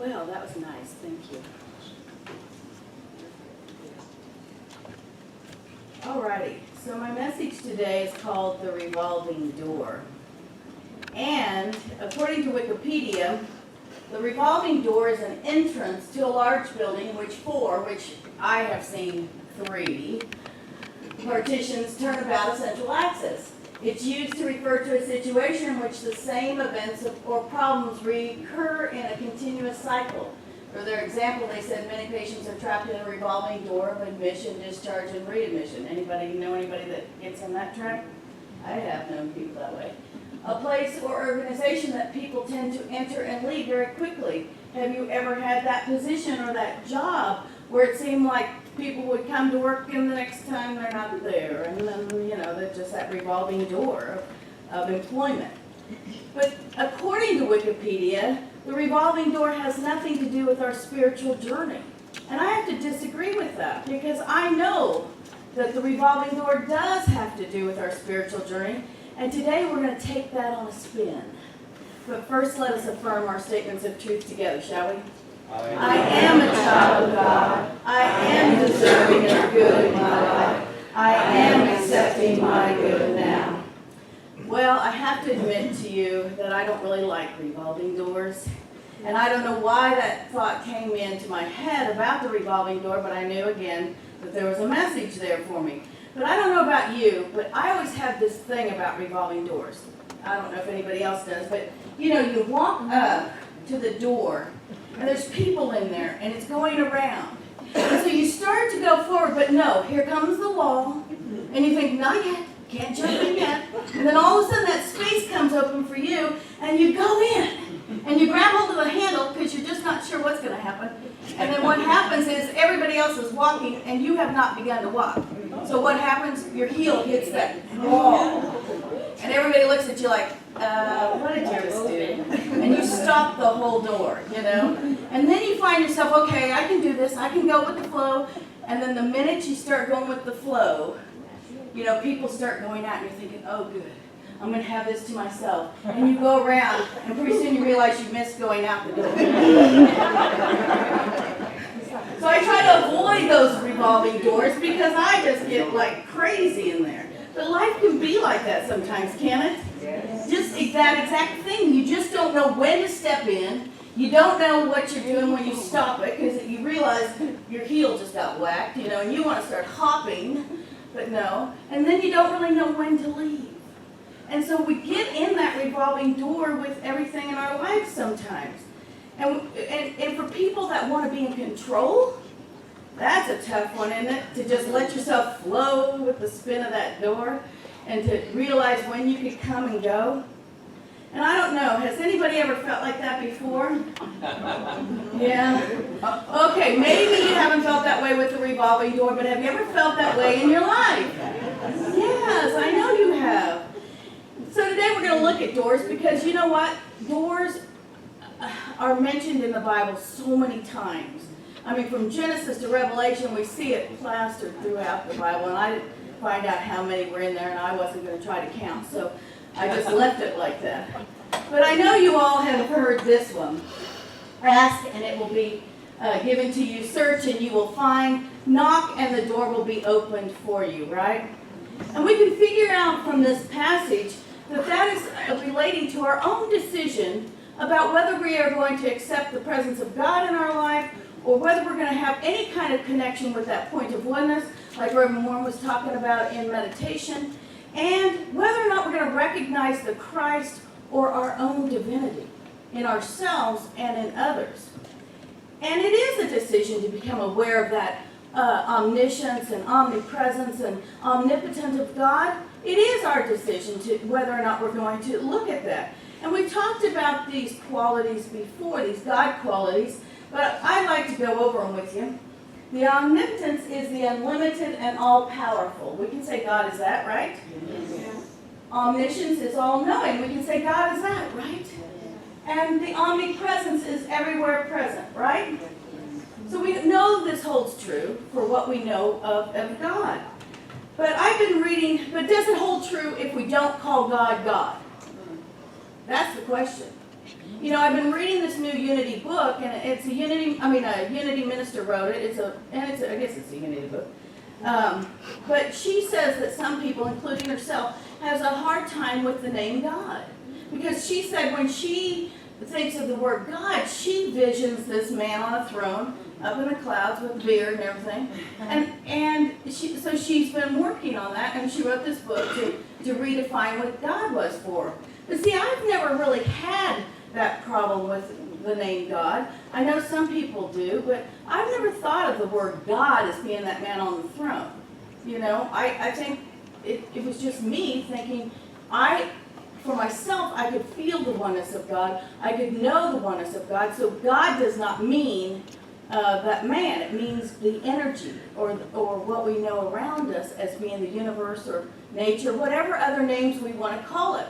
Well, that was nice. Thank you. Alrighty, so my message today is called The Revolving Door. And according to Wikipedia, the revolving door is an entrance to a large building which I have seen 3 partitions turn about a central axis. It's used to refer to a situation in which the same events or problems recur in a continuous cycle. For their example, they said many patients are trapped in a revolving door of admission, discharge, and readmission. Anybody know anybody that gets in that track? I have known people that way. A place or organization that people tend to enter and leave very quickly. Have you ever had that position or that job where it seemed like people would come to work and the next time they're not there? And then, that's just that revolving door of employment. But according to Wikipedia, the revolving door has nothing to do with our spiritual journey. And I have to disagree with that because I know that the revolving door does have to do with our spiritual journey. And today we're going to take that on a spin. But first let us affirm our statements of truth together, shall we? I am a child of God. I am deserving of good in my life. I am accepting my good now. Well, I have to admit to you that I don't really like revolving doors. And I don't know why that thought came into my head about the revolving door, but I knew again that there was a message there for me. But I don't know about you, but I always have this thing about revolving doors. I don't know if anybody else does, but you walk up to the door and there's people in there and it's going around. And so you start to go forward, but no, here comes the wall. And you think, not yet, can't jump in yet. And then all of a sudden that space comes open for you and you go in. And you grab hold of the handle because you're just not sure what's going to happen. And then what happens is everybody else is walking and you have not begun to walk. So what happens? Your heel hits that wall. And everybody looks at you like, what did you just do? And you stop the whole door, And then you find yourself, okay, I can do this. I can go with the flow. And then the minute you start going with the flow, people start going out and you're thinking, oh, good. I'm going to have this to myself. And you go around, and pretty soon you realize you missed going out the door. So I try to avoid those revolving doors because I just get like crazy in there. But life can be like that sometimes, can it? Yes. Just that exact thing. You just don't know when to step in. You don't know what you're doing when you stop it because you realize your heel just got whacked, and you want to start hopping, but no. And then you don't really know when to leave. And so we get in that revolving door with everything in our lives sometimes. And for people that want to be in control, that's a tough one, isn't it? To just let yourself flow with the spin of that door and to realize when you could come and go. And I don't know, has anybody ever felt like that before? Yeah? Okay, maybe you haven't felt that way with the revolving door, but have you ever felt that way in your life? Yes, I know you have. So today we're going to look at doors because you know what? Doors are mentioned in the Bible so many times. I mean, from Genesis to Revelation, we see it plastered throughout the Bible, and I didn't find out how many were in there, and I wasn't going to try to count, so I just left it like that. But I know you all have heard this one. Ask, and it will be given to you. Search, and you will find. Knock, and the door will be opened for you, right? And we can figure out from this passage that is relating to our own decision about whether we are going to accept the presence of God in our life or whether we're going to have any kind of connection with that point of oneness, like Reverend Moore was talking about in meditation, and whether or not we're going to recognize the Christ or our own divinity in ourselves and in others. And it is a decision to become aware of that omniscience and omnipresence and omnipotence of God. It is our decision to whether or not we're going to look at that. And we've talked about these qualities before, these God qualities, but I'd like to go over them with you. The omnipotence is the unlimited and all-powerful. We can say God is that, right? Yes. Omniscience is all-knowing. We can say God is that, right? And the omnipresence is everywhere present, right? So we know this holds true for what we know of God. But I've been reading, but does it hold true if we don't call God God? That's the question. You know, I've been reading this new Unity book, and it's a Unity minister wrote it. I guess it's a Unity book. But she says that some people, including herself, has a hard time with the name God. Because she said when she thinks of the word God, she visions this man on a throne, up in the clouds with a beard and everything. So she's been working on that, and she wrote this book to redefine what God was for her. But see, I've never really had that problem with the name God. I know some people do, but I've never thought of the word God as being that man on the throne. You know, I think it was just me thinking, for myself, I could feel the oneness of God. I could know the oneness of God. So God does not mean that man. It means the energy or what we know around us as being the universe or nature, whatever other names we want to call it.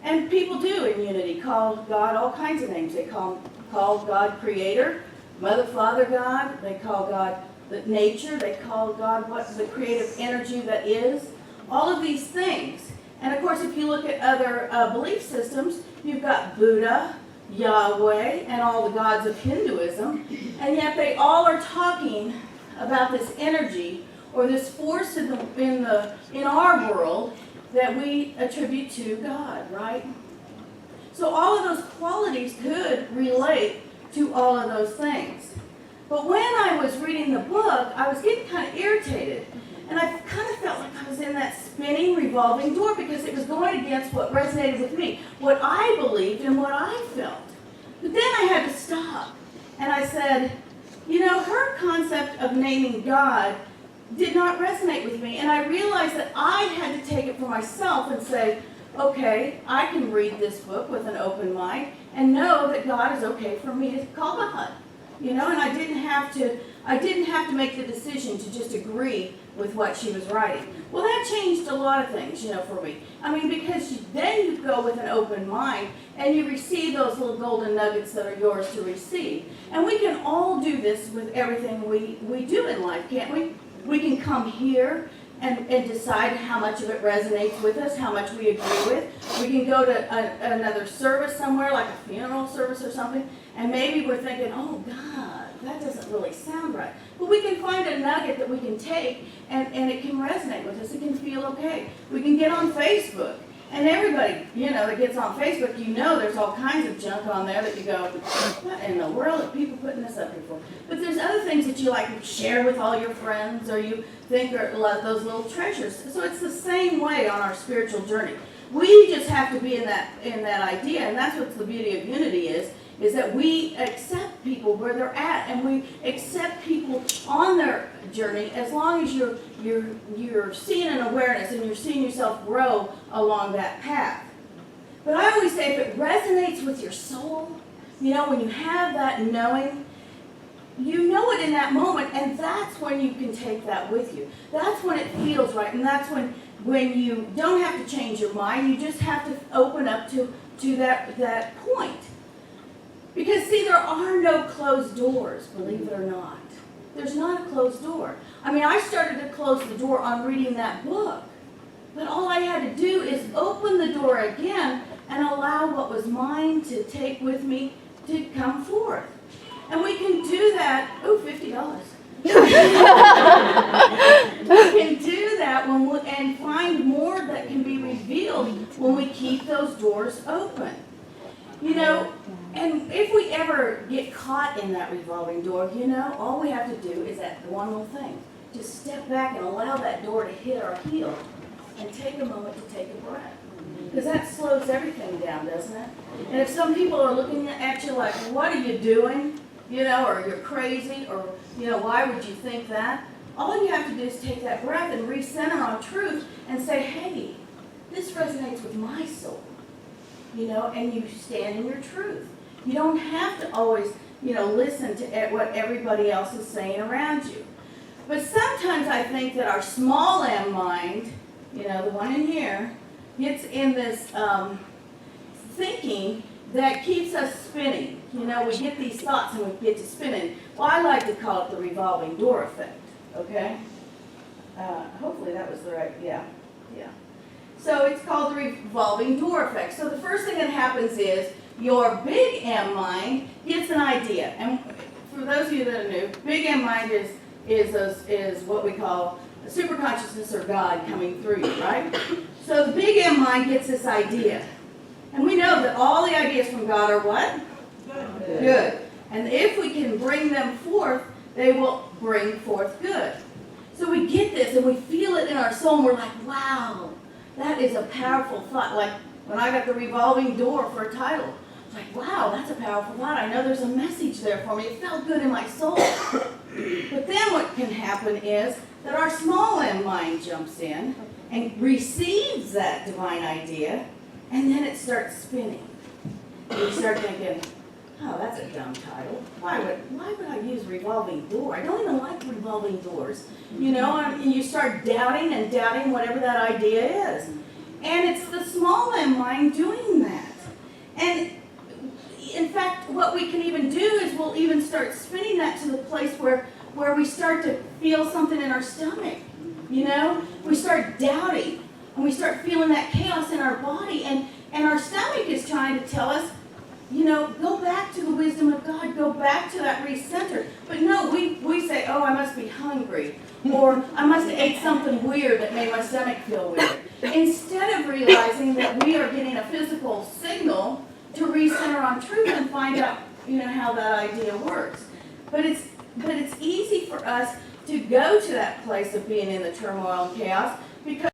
And people do in Unity call God all kinds of names. They call God Creator, Mother, Father God. They call God the nature. They call God what's the creative energy that is. All of these things. And of course, if you look at other belief systems, you've got Buddha, Yahweh, and all the gods of Hinduism. And yet they all are talking about this energy or this force in our world that we attribute to God, right? So all of those qualities could relate to all of those things. But when I was reading the book, I was getting kind of irritated. And I kind of felt like I was in that spinning, revolving door because it was going against what resonated with me, what I believed and what I felt. But then I had to stop. And I said, you know, her concept of naming God did not resonate with me. And I realized that I had to take it for myself and say, okay, I can read this book with an open mind and know that God is okay for me to call God. You know, and I didn't have to make the decision to just agree with what she was writing. Well, that changed a lot of things, you know, for me. I mean, because then you go with an open mind and you receive those little golden nuggets that are yours to receive. And we can all do this with everything we do in life, can't we? We can come here and decide how much of it resonates with us, how much we agree with. We can go to another service somewhere, like a funeral service or something, and maybe we're thinking, oh, God, that doesn't really sound right. But we can find a nugget that we can take, and it can resonate with us. It can feel okay. We can get on Facebook. And everybody, you know, that gets on Facebook, you know there's all kinds of junk on there that you go, what in the world are people putting this up here for? But there's other things that you like to share with all your friends or you think are those little treasures. So it's the same way on our spiritual journey. We just have to be in that idea, and that's what the beauty of Unity is that we accept people where they're at, and we accept people on their journey as long as you're seeing an awareness and you're seeing yourself grow along that path. But I always say if it resonates with your soul, you know, when you have that knowing, you know it in that moment, and that's when you can take that with you. That's when it feels right, and that's when you don't have to change your mind, you just have to open up to that point. Because, see, there are no closed doors, believe it or not. There's not a closed door. I mean, I started to close the door on reading that book. But all I had to do is open the door again and allow what was mine to take with me to come forth. And we can do that, $50. We can do that and find more that can be revealed when we keep those doors open. You know, and if we ever get caught in that revolving door, you know, all we have to do is that one little thing. Just step back and allow that door to hit our heel and take a moment to take a breath. Because that slows everything down, doesn't it? And if some people are looking at you like, what are you doing? You know, or you're crazy, or, you know, why would you think that? All you have to do is take that breath and recenter on truth and say, hey, this resonates with my soul. You know, and you stand in your truth. You don't have to always, you know, listen to what everybody else is saying around you. But sometimes I think that our small m mind, you know, the one in here, gets in this thinking that keeps us spinning. You know, we get these thoughts and we get to spinning. Well, I like to call it the revolving door effect, okay? Hopefully that was the right, yeah. So it's called the revolving door effect. So the first thing that happens is your big M mind gets an idea. And for those of you that are new, big M mind is what we call superconsciousness or God coming through you, right? So the big M mind gets this idea. And we know that all the ideas from God are what? Good. Good. And if we can bring them forth, they will bring forth good. So we get this and we feel it in our soul and we're like, wow, that is a powerful thought. Like when I got the revolving door for a title, it's like, wow, that's a powerful thought. I know there's a message there for me. It felt good in my soul. But then what can happen is that our small M mind jumps in and receives that divine idea, and then it starts spinning. And you start thinking, oh, that's a dumb title. Why would I use revolving door? I don't even like revolving doors. You know, and you start doubting and doubting whatever that idea is. And it's the small M mind doing that. And in fact, what we can even do is we'll even start spinning that to the place where we start to feel something in our stomach. You know, we start doubting and we start feeling that chaos in our body, and our stomach is trying to tell us, you know, go back to the wisdom of God, go back to that recenter. But no, we say, oh, I must be hungry, or I must have ate something weird that made my stomach feel weird. Instead of realizing that we are getting a physical signal to recenter on truth and find out, you know, how that idea works. But it's easy for us to go to that place of being in the turmoil and chaos because